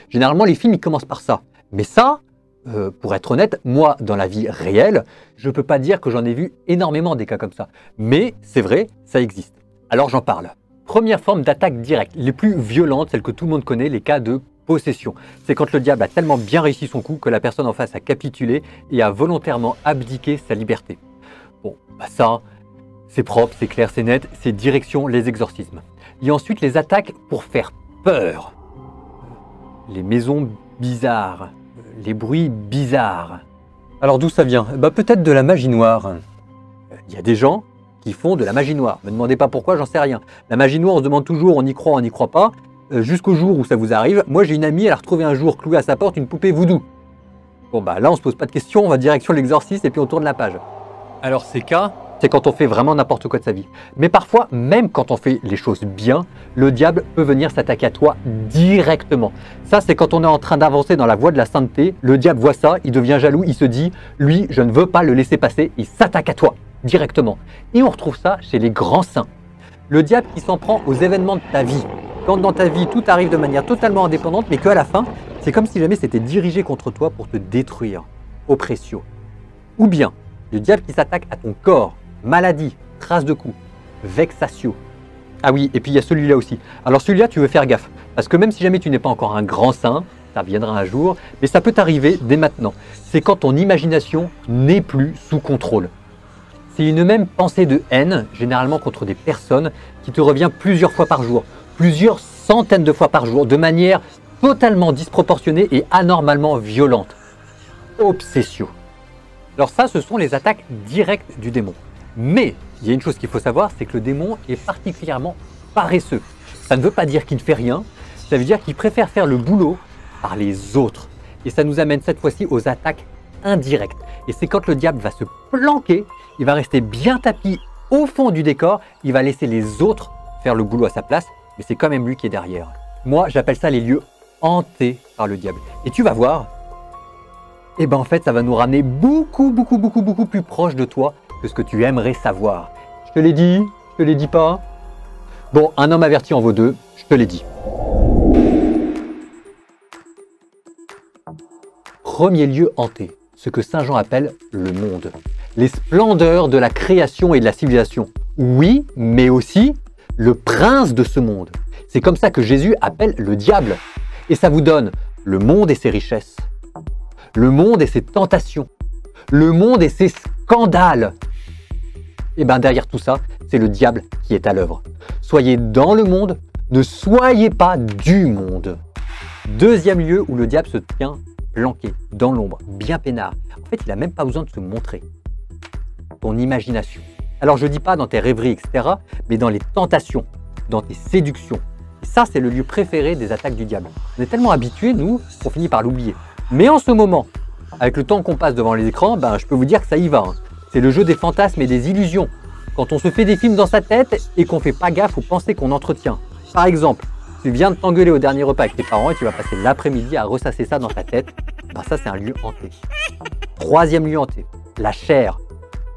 Généralement, les films, ils commencent par ça. Mais ça, pour être honnête, moi, dans la vie réelle, je ne peux pas dire que j'en ai vu énormément des cas comme ça. Mais c'est vrai, ça existe. Alors j'en parle. Première forme d'attaque directe, les plus violentes, celles que tout le monde connaît, les cas de possession. C'est quand le diable a tellement bien réussi son coup que la personne en face a capitulé et a volontairement abdiqué sa liberté. Bon, bah ça, c'est propre, c'est clair, c'est net, c'est direction les exorcismes. Il y a ensuite les attaques pour faire peur. Les maisons bizarres, les bruits bizarres. Alors d'où ça vient? Bah, peut-être de la magie noire. Il y a des gens qui font de la magie noire. Ne me demandez pas pourquoi, j'en sais rien. La magie noire, on se demande toujours, on y croit, on n'y croit pas, jusqu'au jour où ça vous arrive. Moi, j'ai une amie, elle a retrouvé un jour clouée à sa porte une poupée voodoo. Bon bah là, on se pose pas de questions, on va direction l'exorcisme et puis on tourne la page. Alors ces cas, c'est quand on fait vraiment n'importe quoi de sa vie. Mais parfois, même quand on fait les choses bien, le diable peut venir s'attaquer à toi directement. Ça, c'est quand on est en train d'avancer dans la voie de la sainteté, le diable voit ça, il devient jaloux, il se dit, lui, je ne veux pas le laisser passer, il s'attaque à toi directement. Et on retrouve ça chez les grands saints. Le diable qui s'en prend aux événements de ta vie. Quand dans ta vie, tout arrive de manière totalement indépendante, mais qu'à la fin, c'est comme si jamais c'était dirigé contre toi pour te détruire. Oppressio. Ou bien, le diable qui s'attaque à ton corps. Maladie, traces de coups, vexatio. Ah oui, et puis il y a celui-là aussi. Alors celui-là, tu veux faire gaffe. Parce que même si jamais tu n'es pas encore un grand saint, ça viendra un jour, mais ça peut t'arriver dès maintenant. C'est quand ton imagination n'est plus sous contrôle. C'est une même pensée de haine, généralement contre des personnes, qui te revient plusieurs fois par jour, plusieurs centaines de fois par jour, de manière totalement disproportionnée et anormalement violente. Obsessio. Alors ça, ce sont les attaques directes du démon. Mais il y a une chose qu'il faut savoir, c'est que le démon est particulièrement paresseux. Ça ne veut pas dire qu'il ne fait rien, ça veut dire qu'il préfère faire le boulot par les autres. Et ça nous amène cette fois-ci aux attaques indirectes. Et c'est quand le diable va se planquer, il va rester bien tapis au fond du décor, il va laisser les autres faire le boulot à sa place, mais c'est quand même lui qui est derrière. Moi, j'appelle ça les lieux hantés par le diable. Et tu vas voir, et ben en fait, ça va nous ramener beaucoup plus proche de toi que ce que tu aimerais savoir. Je te l'ai dit, je te l'ai dit pas. Bon, un homme averti en vaut deux, je te l'ai dit. Premier lieu hanté, ce que Saint Jean appelle le monde. Les splendeurs de la création et de la civilisation. Oui, mais aussi le prince de ce monde. C'est comme ça que Jésus appelle le diable. Et ça vous donne le monde et ses richesses, le monde et ses tentations, le monde et ses scandales. Et bien derrière tout ça, c'est le diable qui est à l'œuvre. Soyez dans le monde, ne soyez pas du monde. Deuxième lieu où le diable se tient planqué, dans l'ombre, bien peinard. En fait, il n'a même pas besoin de se montrer. Ton imagination. Alors je ne dis pas dans tes rêveries, etc., mais dans les tentations, dans tes séductions. Et ça, c'est le lieu préféré des attaques du diable. On est tellement habitués, nous, qu'on finit par l'oublier. Mais en ce moment, avec le temps qu'on passe devant les écrans, ben, je peux vous dire que ça y va. Hein. C'est le jeu des fantasmes et des illusions. Quand on se fait des films dans sa tête et qu'on ne fait pas gaffe aux pensées qu'on entretient. Par exemple, tu viens de t'engueuler au dernier repas avec tes parents et tu vas passer l'après-midi à ressasser ça dans ta tête. Ben ça, c'est un lieu hanté. Troisième lieu hanté, la chair.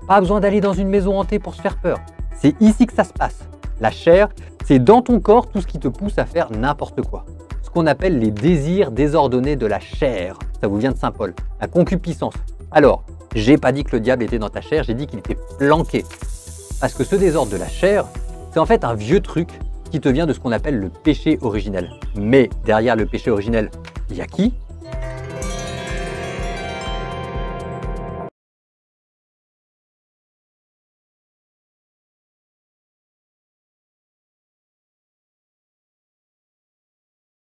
Pas besoin d'aller dans une maison hantée pour se faire peur. C'est ici que ça se passe. La chair, c'est dans ton corps tout ce qui te pousse à faire n'importe quoi. Ce qu'on appelle les désirs désordonnés de la chair. Ça vous vient de Saint Paul. La concupiscence. Alors, j'ai pas dit que le diable était dans ta chair, j'ai dit qu'il était planqué. Parce que ce désordre de la chair, c'est en fait un vieux truc qui te vient de ce qu'on appelle le péché originel. Mais derrière le péché originel, il y a qui?